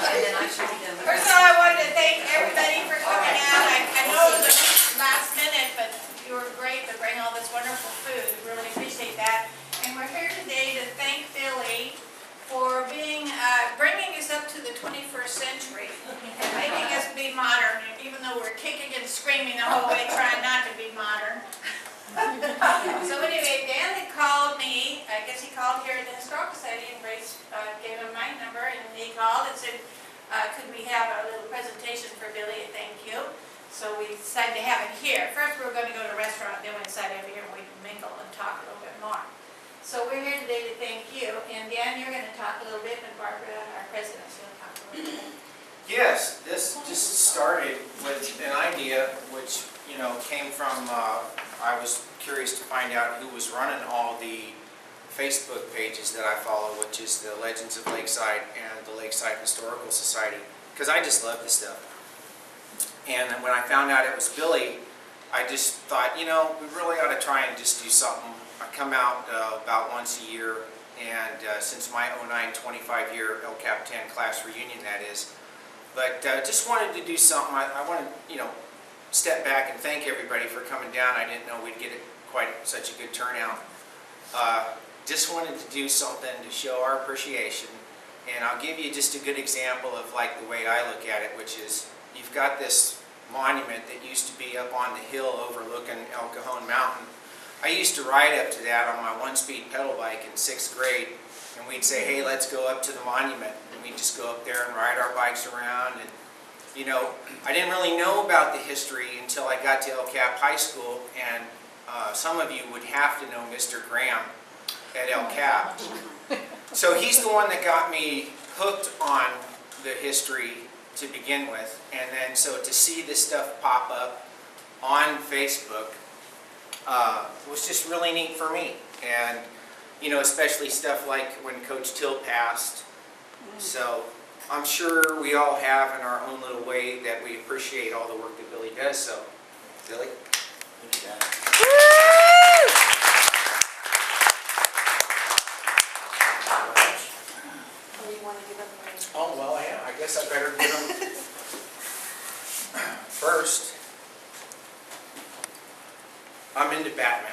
then I should be done with First of all, I wanted to thank everybody for coming out. I know it was a last minute, but you were great to bring all this wonderful food. Really appreciate that. And we're here today to thank Billy for bringing us up to the 21st century and making us be modern, even though we're kicking and screaming the whole way, trying not to be modern. So anyway, Dan had called me. I guess he called here at the Historical Society, and Grace gave him my number, and he called and said, could we have a little presentation for Billy, thank you. So we decided to have it here. First we were going to go to a restaurant, then we decided over here and we can mingle and talk a little bit more. So we're here today to thank you. And Dan, you're going to talk a little bit, and Barbara, our president, is going to talk a little bit. Yes, this just started with an idea which, came from, I was curious to find out who was running all the Facebook pages that I follow, which is the Legends of Lakeside and the Lakeside Historical Society, because I just love this stuff. And when I found out it was Billy, I just thought, we really ought to try and just do something. I come out about once a year, and since my 09 25-year LCAP 10 class reunion, that is. But just wanted to do something. I wanted, step back and thank everybody for coming down. I didn't know we'd get quite such a good turnout. Just wanted to do something to show our appreciation. And I'll give you just a good example of like the way I look at it, which is you've got this monument that used to be up on the hill overlooking El Cajon Mountain. I used to ride up to that on my one-speed pedal bike in 6th grade, and we'd say, hey, let's go up to the monument. And we'd just go up there and ride our bikes around. And I didn't really know about the history until I got to LCAP High School, and some of you would have to know Mr. Graham at LCAP. So he's the one that got me hooked on the history to begin with, and then so to see this stuff pop up on Facebook was just really neat for me. And especially stuff like when Coach Till passed. So I'm sure we all have in our own little way that we appreciate all the work that Billy does. So, Billy, thank you, guys. Oh, well, yeah, I guess I better give them first. I'm into Batman.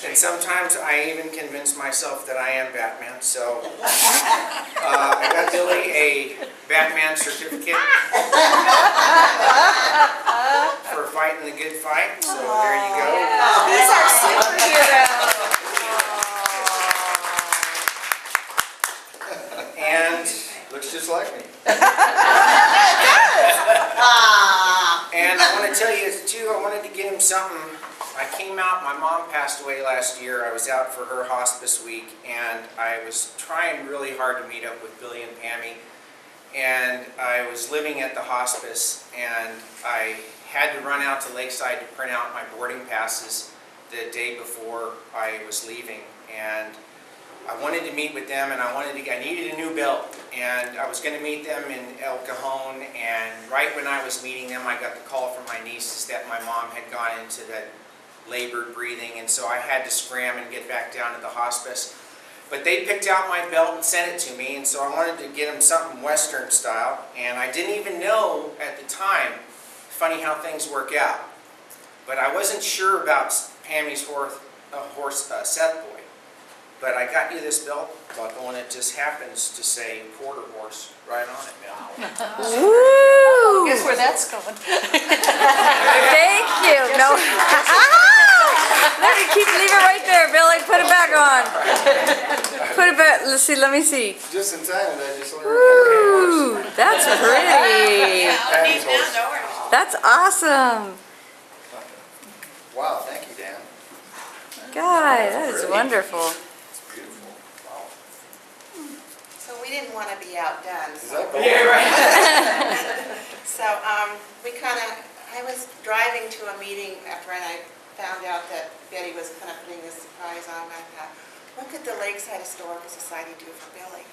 And sometimes I even convince myself that I am Batman, so I got Billy a Batman certificate for fighting the good fight, so there you go. He's our superhero. And Looks just like me. And I want to tell you too, I wanted to get him something. I came out, my mom passed away last year. I was out for her hospice week, and I was trying really hard to meet up with Billy and Pammy. And I was living at the hospice, and I had to run out to Lakeside to print out my boarding passes the day before I was leaving. And I wanted to meet with them, and I needed a new belt, and I was going to meet them in El Cajon, and right when I was meeting them, I got the call from my nieces that my mom had gone into that labored breathing, and so I had to scram and get back down to the hospice. But they picked out my belt and sent it to me, and so I wanted to get them something Western style, and I didn't even know at the time, funny how things work out, but I wasn't sure about Pammy's horse Seth Boy. But I got you this belt buckle, and it just happens to say quarter horse right on it now. Ooh. Guess where that's going. Thank you. No. Leave it right there, Billy. Put it back on. Put it back. Let's see. Let me see. Just in time, and I just learned. Ooh, that's pretty. Yeah, deep down doors. That's awesome. Wow, thank you, Dan. God, that is wonderful. It's beautiful. Wow. So we didn't want to be outdone. Is that cool? Yeah, right. So I was driving to a meeting after I found out that Betty was kind of putting this surprise on. I thought, what could the Lakeside Historical Society do for Billy?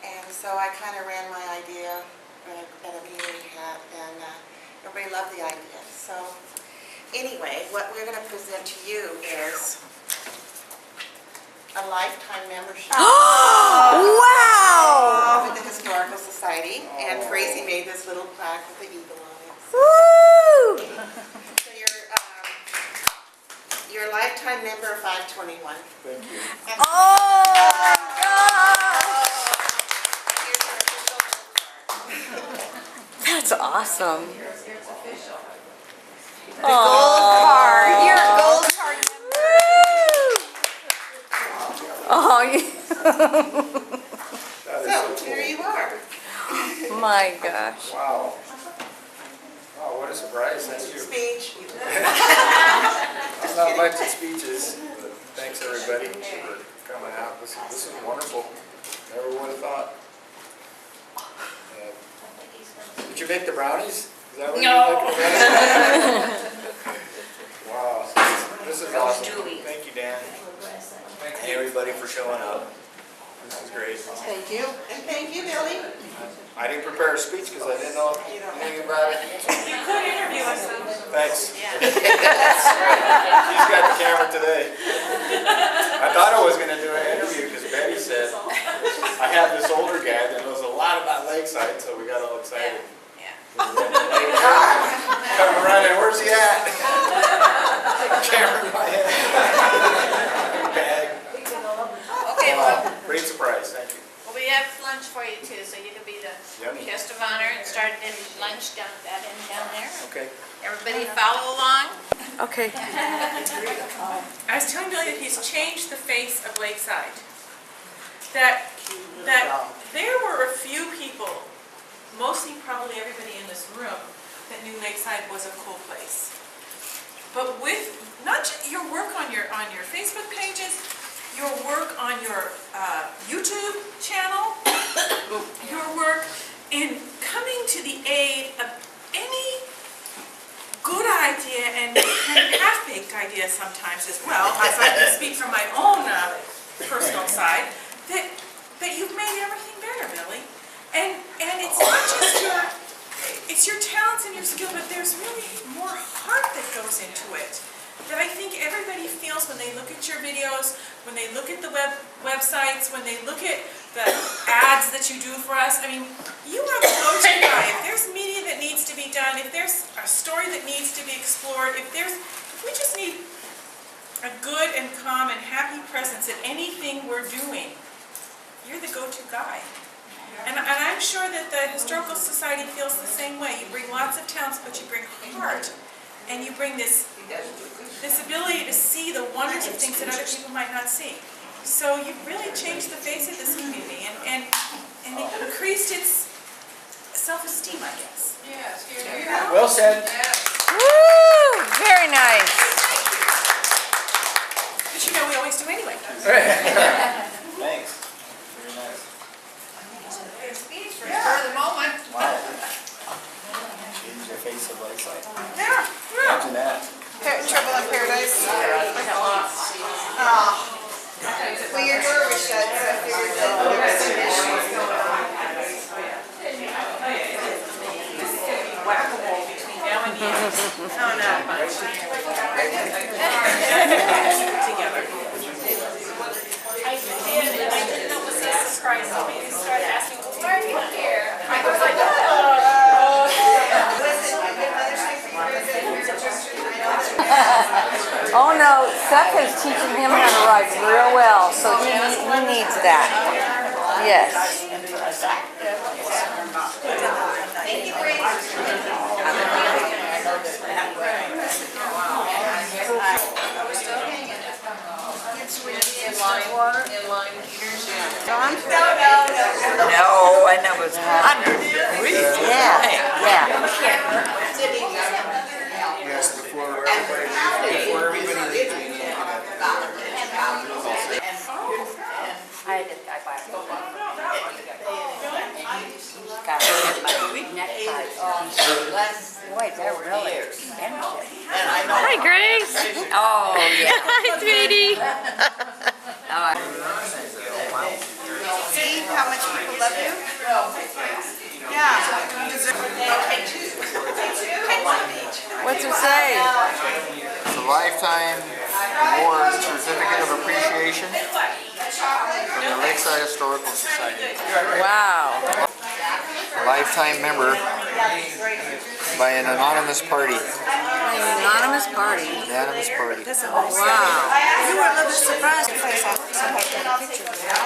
And so I kind of ran my idea at a meeting we had, and everybody loved the idea. So anyway, what we're going to present to you is a lifetime membership Wow! with the Historical Society, and Tracy made this little plaque with the eagle on it. Woo! So you're a lifetime member of 521. Thank you. And Oh my God! here's your official card. That's awesome. The gold card. You're a gold card. Oh, yeah. That is So, so here cool. you are. My gosh. Wow. Oh, what a surprise, thank you. Speech. I'm not much at speeches, but thanks everybody for coming out. This is wonderful. Never would have thought. Did you make the brownies? Is that what you're making? Wow, this is awesome. Thank you, Dan. Thank you, everybody, for showing up. This is great. Thank you. And thank you, Billy. I didn't prepare a speech because I didn't know anything about it. You could interview us. Thanks. She's got the camera today. I thought I was going to do an interview because Betty said I have this older guy that knows a lot about Lakeside, so we got all excited. Yeah. Come running, where's he at? Camera in my head. Bag. Okay, well, Great surprise, thank you. we have lunch for you too, so you can be the Yummy. guest of honor and start in lunch down that end down there. Okay. Everybody follow along. Okay. I was telling Billy that he's changed the face of Lakeside. That there were a few people, mostly probably everybody in this room, that knew Lakeside was a cool place. But with not just your work on your Facebook pages, your work on your YouTube channel, your work in coming to the aid of any good idea and half-baked idea sometimes as well, as I can speak from my own personal side, that you've made everything better, Billy. And it's not just it's your talents and your skill, but there's really more heart that goes into it. That I think everybody feels when they look at your videos, when they look at the websites, when they look at the ads that you do for us. I mean, you are the go-to guy. If there's media that needs to be done, if there's a story that needs to be explored, if we just need a good and calm and happy presence at anything we're doing, you're the go-to guy. And I'm sure that the Historical Society feels the same way. You bring lots of talents, but you bring heart. And you bring this ability to see the wonders of things that other people might not see. So you've really changed the face of this community and increased its self-esteem, I guess. Yes, Well said. Woo! Very nice. But you know we always do anyway. Thanks. Very nice. speech for the moment. Wow. Change the face of Lakeside. Yeah. Imagine that. Trouble in Paradise. Well, your door was shut, so I figured that there was an issue. Whack-a-mole between now and the end. Oh, no. Together. I did, and I didn't know it was a surprise to me. They started asking, well, why are you here? I was like, Listen, my good mother speaks for you. Oh no, Seth is teaching him how to write real well, so he needs that. Yes. Thank you, Brady. No, I know it's hot. Yeah, yeah. Yes, before everybody leaves, we need to Boy, they're really expensive. Hi, Grace. Oh, yeah. Hi, sweetie. See how much people love you? Yeah. Okay, two. Take one of each. What's it say? It's a lifetime award certificate of appreciation from the Lakeside Historical Society. Wow. Lifetime member by an anonymous party. Anonymous party. Unanimous party. Wow. You were a little bit surprised if I saw somebody take a picture of that.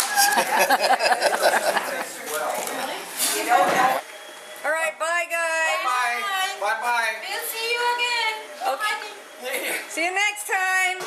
All right, bye guys. Bye-bye. Bye-bye. We'll see you again. Okay. See you next time.